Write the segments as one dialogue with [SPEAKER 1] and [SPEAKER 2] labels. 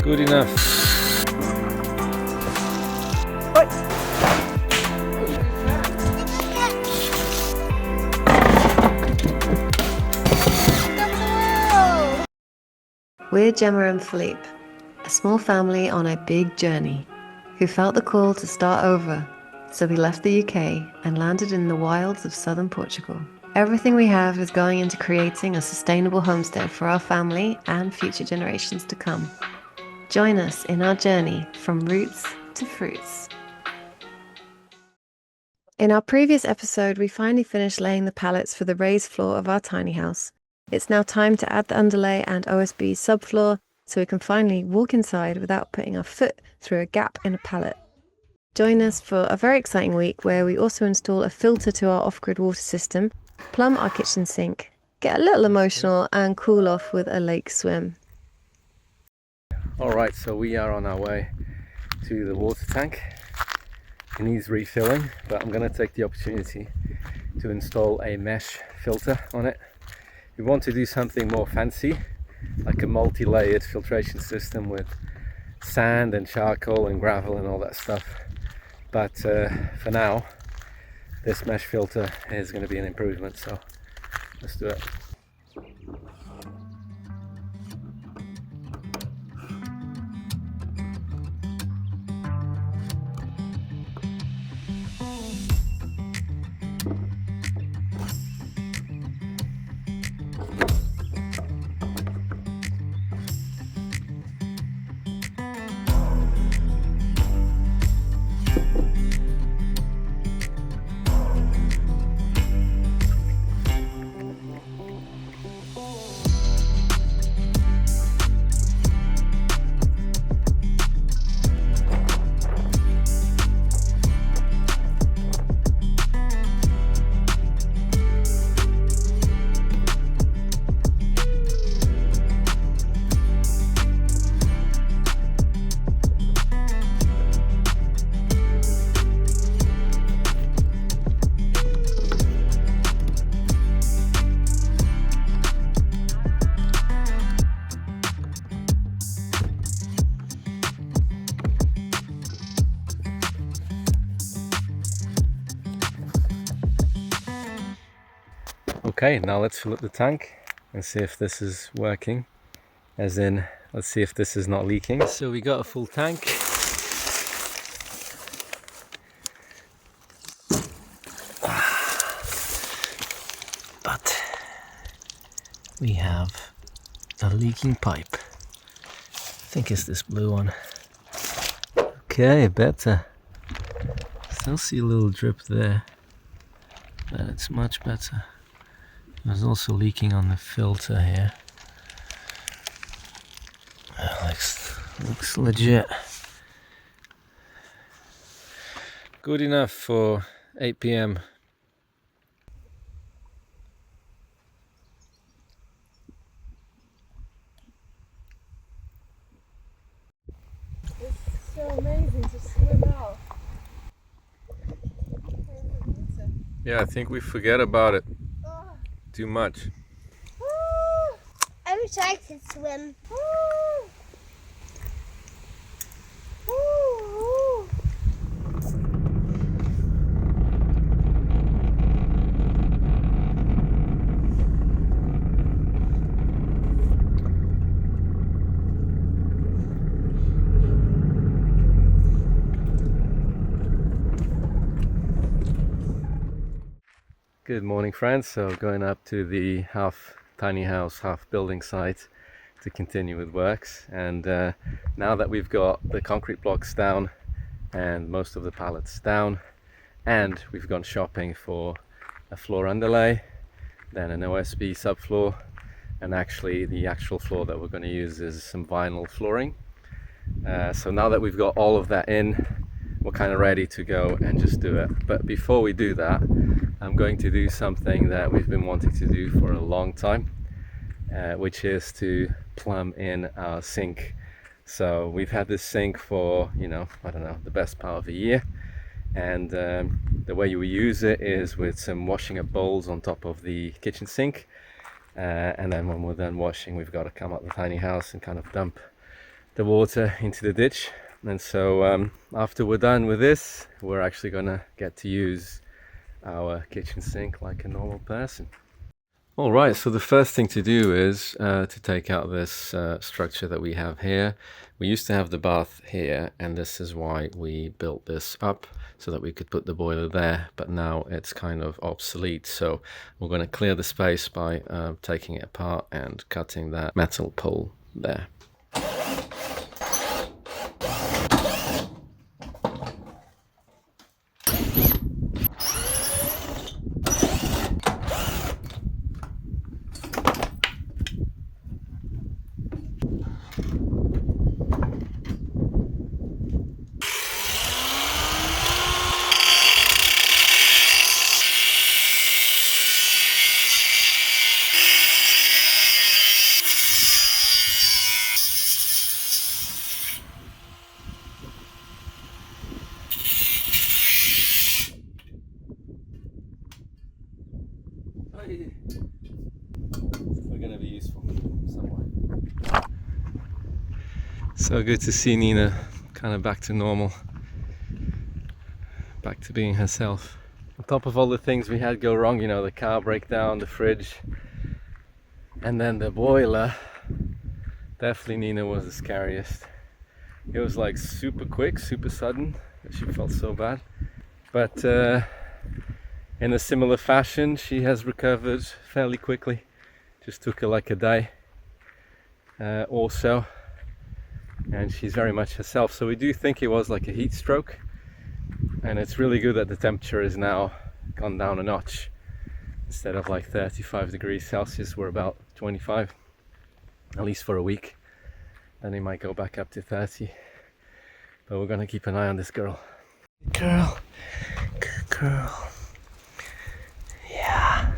[SPEAKER 1] Good enough.
[SPEAKER 2] We're Gemma and Philippe, a small family on a big journey, who felt the call to start over, so we left the UK and landed in the wilds of southern Portugal. Everything we have is going into creating a sustainable homestead for our family and future generations to come. Join us in our journey from roots to fruits. In our previous episode, we finally finished laying the pallets for the raised floor of our tiny house. It's now time to add the underlay and OSB subfloor so we can finally walk inside without putting our foot through a gap in a pallet. Join us for a very exciting week where we also install a filter to our off-grid water system, plumb our kitchen sink, get a little emotional and cool off with a lake swim.
[SPEAKER 1] Alright, so we are on our way to the water tank. It needs refilling, but I'm going to take the opportunity to install a mesh filter on it. We want to do something more fancy, like a multi-layered filtration system with sand and charcoal and gravel and all that stuff. But for now, this mesh filter is going to be an improvement, so let's do it. Okay, now let's fill up the tank and see if this is working. As in, let's see if this is not leaking. So we got a full tank. But we have a leaking pipe. I think it's this blue one. Okay, better. Still see a little drip there, but it's much better. There's also leaking on the filter here. Looks legit. Good enough for 8 p.m.
[SPEAKER 3] It's so amazing to swim out.
[SPEAKER 1] Yeah, I think we forget about it too much.
[SPEAKER 3] I wish I could swim.
[SPEAKER 1] Good morning, friends. So going up to the half tiny house, half building site to continue with works. And now that we've got the concrete blocks down and most of the pallets down, and we've gone shopping for a floor underlay, then an OSB subfloor, and actually the actual floor that we're going to use is some vinyl flooring. So now that we've got all of that in, we're kind of ready to go and just do it. But before we do that, I'm going to do something that we've been wanting to do for a long time, which is to plumb in our sink. So we've had this sink for, I don't know, the best part of a year. And the way you use it is with some washing up bowls on top of the kitchen sink. And then when we're done washing, we've got to come up the tiny house and kind of dump the water into the ditch. And so after we're done with this, we're actually gonna get to use our kitchen sink like a normal person. All right, so the first thing to do is to take out this structure that we have here. We used to have the bath here, and this is why we built this up, so that we could put the boiler there, but now it's kind of obsolete. So we're going to clear the space by taking it apart and cutting that metal pole there. We're going to be useful somewhere. So good to see Nina kind of back to normal, back to being herself. On top of all the things we had go wrong, you know, the car breakdown, the fridge, and then the boiler, definitely Nina was the scariest. It was like super quick, super sudden. She felt so bad. But in a similar fashion, she has recovered fairly quickly. Just took her like a day or so, and she's very much herself. So we do think it was like a heat stroke, and it's really good that the temperature is now gone down a notch. Instead of like 35 degrees Celsius, we're about 25, at least for a week. Then it might go back up to 30, but we're gonna keep an eye on this girl. Girl, good girl. Yeah.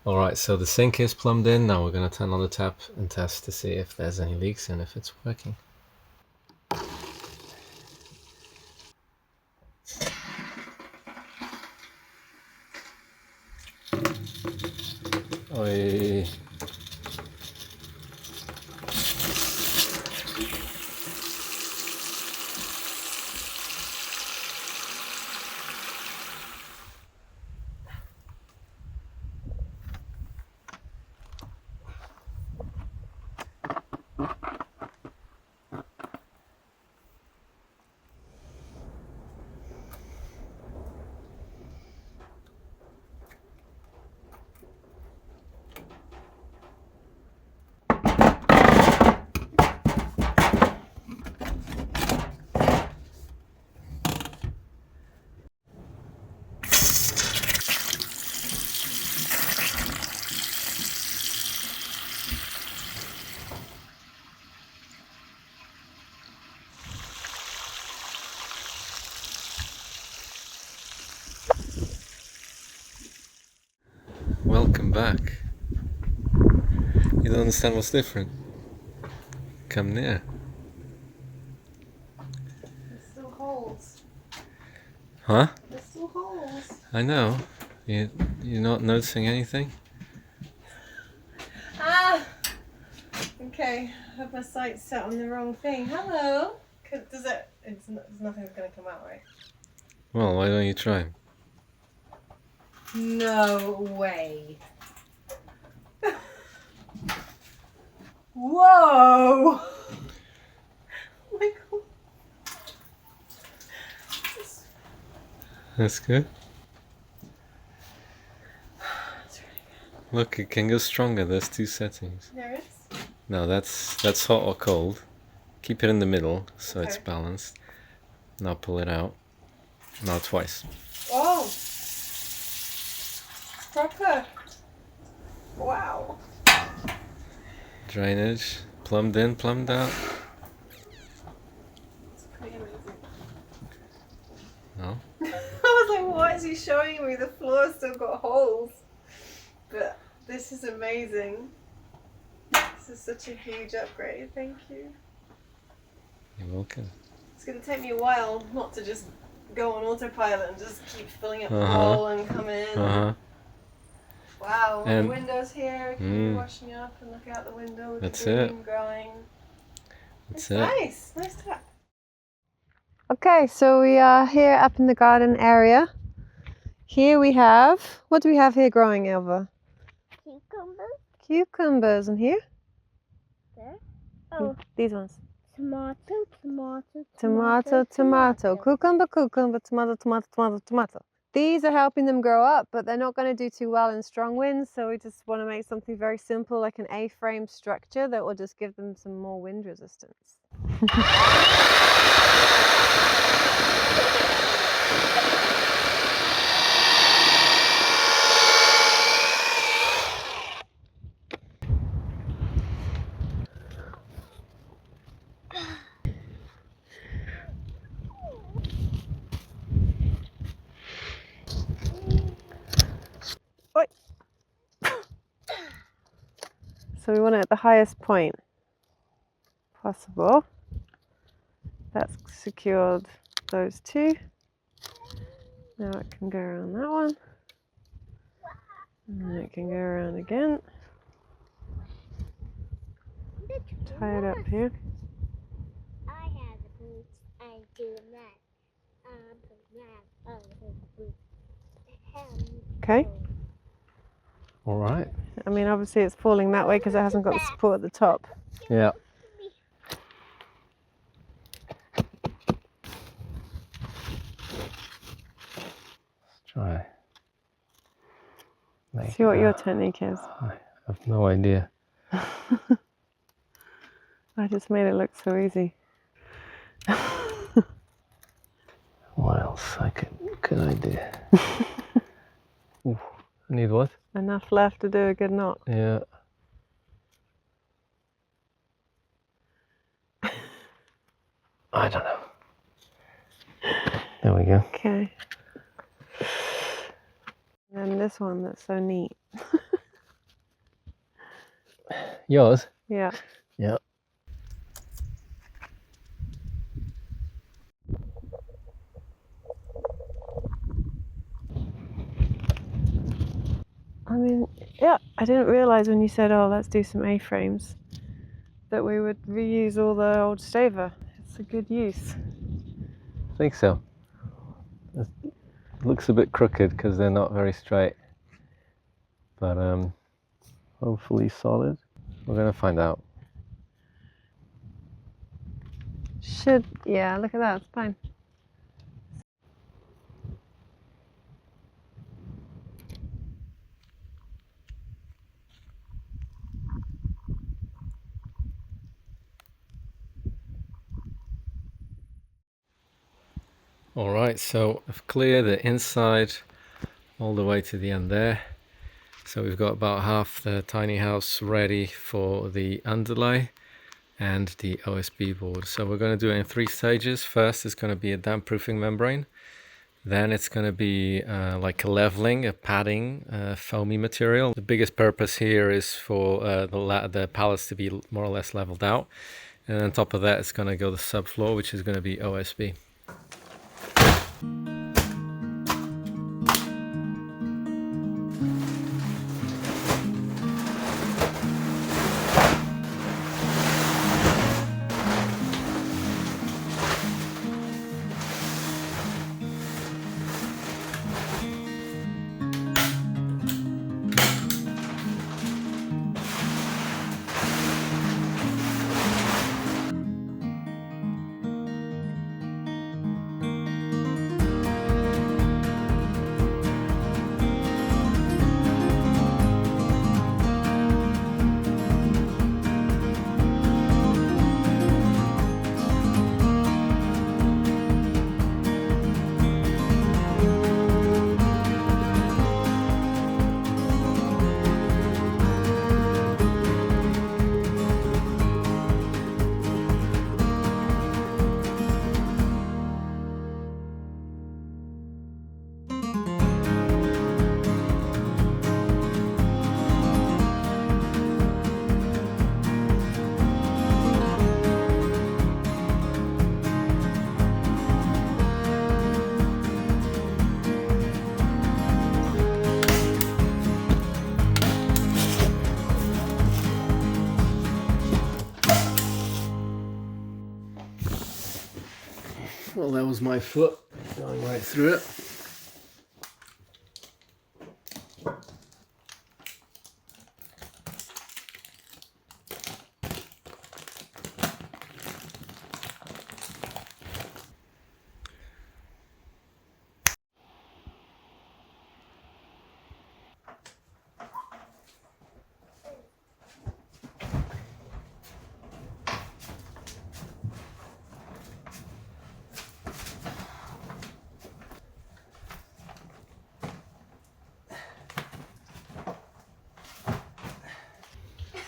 [SPEAKER 1] Alright, so the sink is plumbed in. Now we're going to turn on the tap and test to see if there's any leaks and if it's working. Oi. Welcome back. You don't understand what's different? Come near.
[SPEAKER 2] There's still holes.
[SPEAKER 1] Huh?
[SPEAKER 2] There's still holes.
[SPEAKER 1] I know. You're not noticing anything?
[SPEAKER 2] Ah! Okay, I have my sights set on the wrong thing. Hello. Does it? Nothing's going to come out, right?
[SPEAKER 1] Well, why don't you try?
[SPEAKER 2] No way. Whoa! Oh my god.
[SPEAKER 1] That's good.
[SPEAKER 2] That's really good.
[SPEAKER 1] Look, it can go stronger. There's 2 settings.
[SPEAKER 2] There is?
[SPEAKER 1] No, that's hot or cold. Keep it in the middle so it's
[SPEAKER 2] Okay.
[SPEAKER 1] balanced. Now pull it out. Now twice.
[SPEAKER 2] Oh! Proper. Wow.
[SPEAKER 1] Drainage. Plumbed in, plumbed out.
[SPEAKER 2] It's pretty amazing.
[SPEAKER 1] No?
[SPEAKER 2] I was like, what is he showing me? The floor's still got holes. But this is amazing. This is such a huge upgrade. Thank you.
[SPEAKER 1] You're welcome.
[SPEAKER 2] It's going to take me a while not to just go on autopilot and just keep filling up the
[SPEAKER 1] Uh-huh.
[SPEAKER 2] hole and come in.
[SPEAKER 1] Uh-huh.
[SPEAKER 2] Wow,
[SPEAKER 1] And-
[SPEAKER 2] the windows here, keep washing up and look out the window with
[SPEAKER 1] That's
[SPEAKER 2] the
[SPEAKER 1] it.
[SPEAKER 2] green growing.
[SPEAKER 1] That's
[SPEAKER 2] It's
[SPEAKER 1] it.
[SPEAKER 2] nice, nice to have. Okay, so we are here up in the garden area. Here we have, what do we have here growing, Elva?
[SPEAKER 3] Cucumber.
[SPEAKER 2] Cucumbers, and here?
[SPEAKER 3] There. Oh,
[SPEAKER 2] These ones.
[SPEAKER 3] tomato.
[SPEAKER 2] Tomato, cucumber, tomato, tomato. These are helping them grow up, but they're not going to do too well in strong winds, so we just want to make something very simple like an A-frame structure that will just give them some more wind resistance. So we want it at the highest point possible. That's secured those 2. Now it can go around that one. And then it can go around again. Tie it up here.
[SPEAKER 3] I have the boots. I do that.
[SPEAKER 2] Okay.
[SPEAKER 1] All right.
[SPEAKER 2] I mean, obviously it's falling that way because it hasn't got the support at the top.
[SPEAKER 1] Yeah. Let's try. Make
[SPEAKER 2] See what
[SPEAKER 1] it
[SPEAKER 2] your
[SPEAKER 1] out.
[SPEAKER 2] technique is.
[SPEAKER 1] I have no idea.
[SPEAKER 2] I just made it look so easy.
[SPEAKER 1] What else could I do? Ooh, I need what?
[SPEAKER 2] Enough left to do a good knot.
[SPEAKER 1] Yeah. I don't know. There we go.
[SPEAKER 2] Okay. And then this one that's so neat.
[SPEAKER 1] Yours?
[SPEAKER 2] Yeah.
[SPEAKER 1] Yeah.
[SPEAKER 2] I mean, yeah, I didn't realise when you said, oh, let's do some A-frames, that we would reuse all the old staver. It's a good use.
[SPEAKER 1] I think so. It looks a bit crooked because they're not very straight. But hopefully solid. We're going to find out.
[SPEAKER 2] Yeah, look at that, it's fine.
[SPEAKER 1] Alright, so I've cleared the inside all the way to the end there. So we've got about half the tiny house ready for the underlay and the OSB board. So we're going to do it in 3 stages. First is going to be a damp proofing membrane. Then it's going to be like a leveling, a padding, foamy material. The biggest purpose here is for the pallets to be more or less leveled out. And on top of that, it's going to go the subfloor, which is going to be OSB. Well, that was my foot going right through it.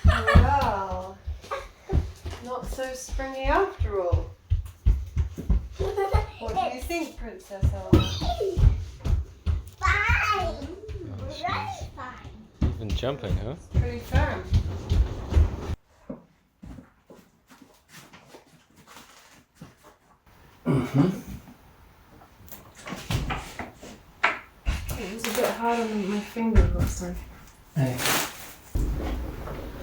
[SPEAKER 2] Wow. Not so springy after all. What do you think, Princess Elma?
[SPEAKER 3] Fine. Very fine.
[SPEAKER 1] Even jumping, huh?
[SPEAKER 2] Pretty firm. It was a bit hard on my fingers last time.
[SPEAKER 1] Hey.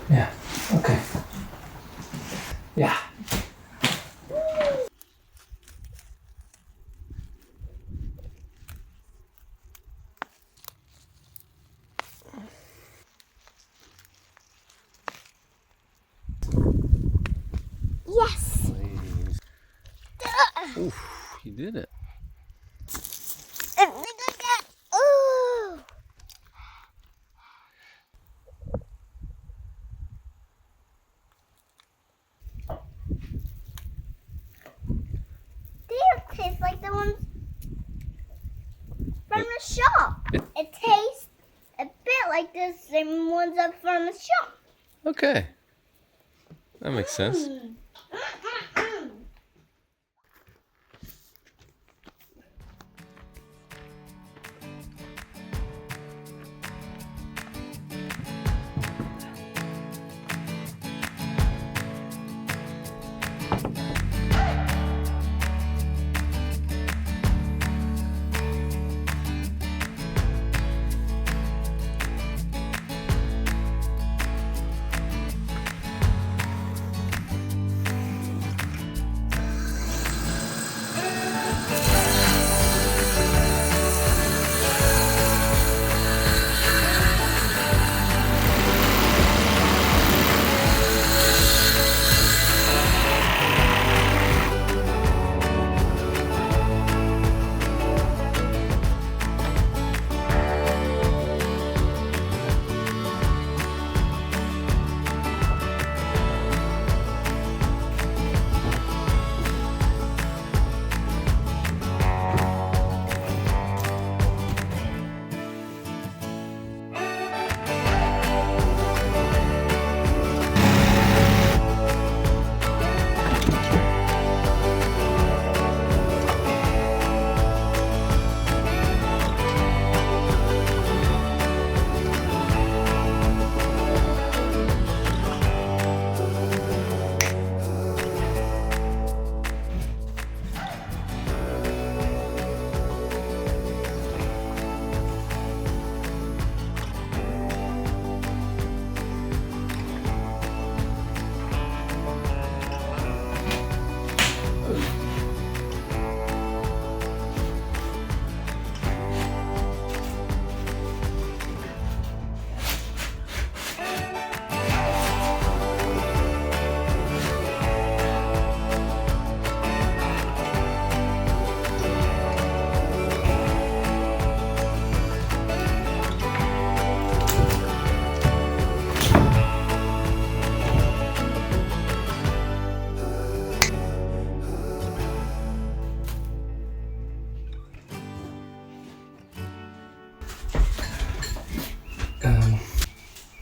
[SPEAKER 1] Yeah. Okay. Yeah.
[SPEAKER 3] Yes.
[SPEAKER 1] Please. Oof, you did it.
[SPEAKER 3] Ooh. They don't taste like the ones from the shop. It tastes a bit like the same ones up from the shop.
[SPEAKER 1] Okay. That makes sense.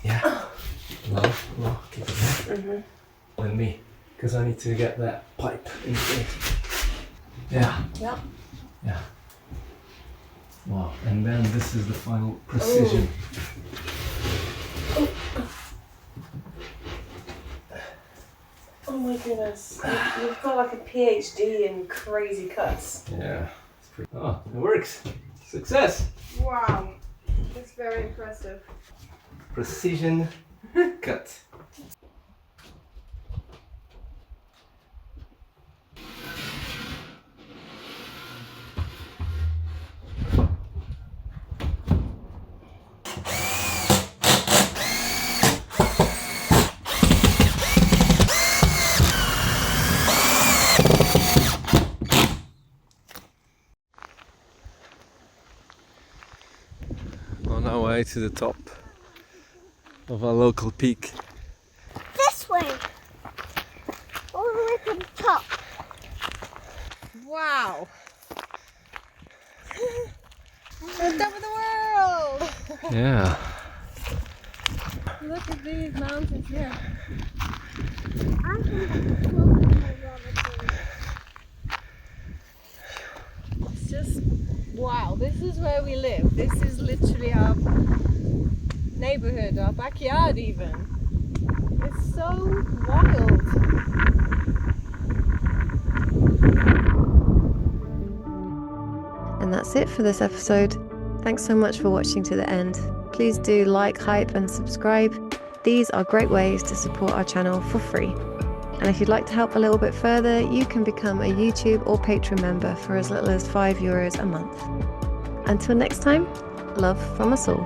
[SPEAKER 1] Yeah. Well, keep it there. And me, because I need to get that pipe in there. Yeah.
[SPEAKER 2] Yep.
[SPEAKER 1] Yeah. Wow. And then this is the final precision.
[SPEAKER 2] Oh my goodness. You've got like a PhD in crazy cuts.
[SPEAKER 1] Yeah. It's pretty. Oh, it works. Success.
[SPEAKER 2] Wow. That's very impressive.
[SPEAKER 1] Precision cut. way to the top of our local peak.
[SPEAKER 3] This way. All the way to the top.
[SPEAKER 2] Wow! The top of the world!
[SPEAKER 1] Yeah.
[SPEAKER 2] Look at these mountains here.
[SPEAKER 3] I think it's close to my brother.
[SPEAKER 2] It's just, wow, this is where we live. This is literally our neighborhood, our backyard even. It's so wild. And that's it for this episode. Thanks so much for watching to the end. Please do like, hype and subscribe. These are great ways to support our channel for free. And if you'd like to help a little bit further, you can become a YouTube or Patreon member for as little as €5 a month. Until next time, love from us all.